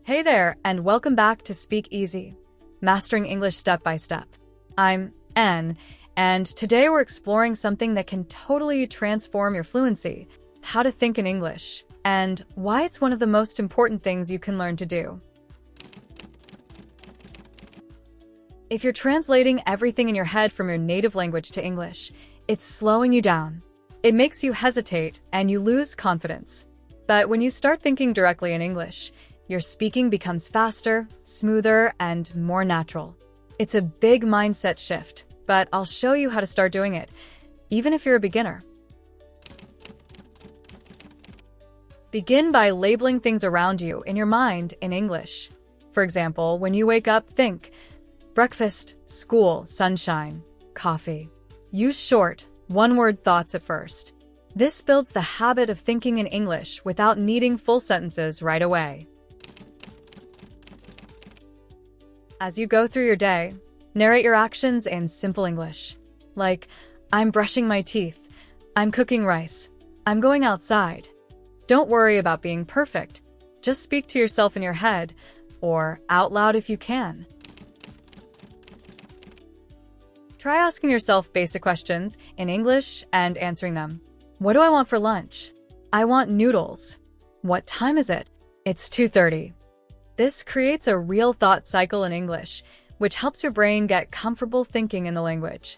Hey there, and welcome back to Speak Easy, Mastering English Step by Step. I'm N, and today we're exploring something that can totally transform your fluency, how to think in English, and why it's one of the most important things you can learn to do. If you're translating everything in your head from your native language to English, it's slowing you down. It makes you hesitate, and you lose confidence. But when you start thinking directly in English, your speaking becomes faster, smoother, and more natural. It's a big mindset shift, but I'll show you how to start doing it, even if you're a beginner. Begin by labeling things around you in your mind in English. For example, when you wake up, think breakfast, school, sunshine, coffee. Use short, one-word thoughts at first. This builds the habit of thinking in English without needing full sentences right away. As you go through your day, narrate your actions in simple English, like, I'm brushing my teeth, I'm cooking rice, I'm going outside. Don't worry about being perfect. Just speak to yourself in your head, or out loud if you can. Try asking yourself basic questions in English and answering them. What do I want for lunch? I want noodles. What time is it? It's 2:30. This creates a real thought cycle in English, which helps your brain get comfortable thinking in the language.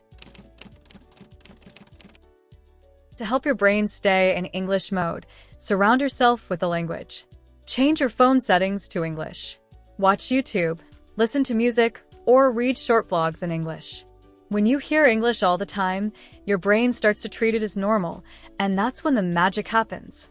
To help your brain stay in English mode, surround yourself with the language. Change your phone settings to English. Watch YouTube, listen to music, or read short blogs in English. When you hear English all the time, your brain starts to treat it as normal, and that's when the magic happens.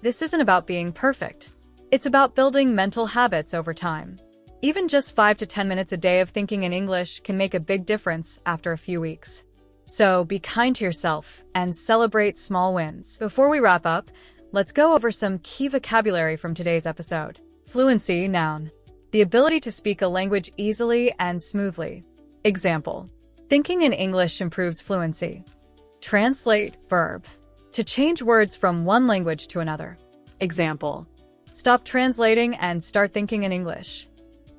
This isn't about being perfect. It's about building mental habits over time. Even just 5 to 10 minutes a day of thinking in English can make a big difference after a few weeks. So be kind to yourself and celebrate small wins. Before we wrap up, let's go over some key vocabulary from today's episode. Fluency, noun. The ability to speak a language easily and smoothly. Example. Thinking in English improves fluency. Translate, verb. To change words from one language to another. Example. Stop translating and start thinking in English.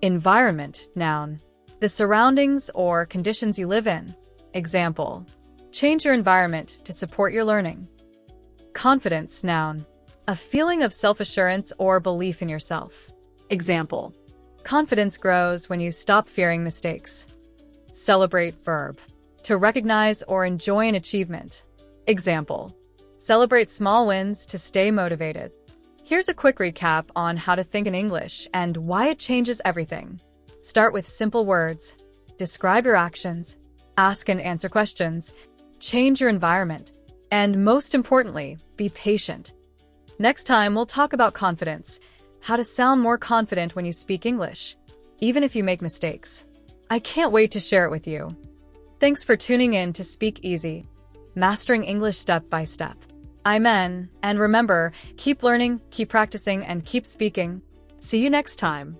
Environment, noun. The surroundings or conditions you live in. Example. Change your environment to support your learning. Confidence, noun. A feeling of self-assurance or belief in yourself. Example. Confidence grows when you stop fearing mistakes. Celebrate, verb. To recognize or enjoy an achievement. Example. Celebrate small wins to stay motivated. Here's a quick recap on how to think in English and why it changes everything. Start with simple words. Describe your actions. Ask and answer questions. Change your environment. And most importantly, be patient. Next time, we'll talk about confidence, how to sound more confident when you speak English, even if you make mistakes. I can't wait to share it with you. Thanks for tuning in to Speak Easy, Mastering English Step by Step. I'm N, and remember, keep learning, keep practicing, and keep speaking. See you next time.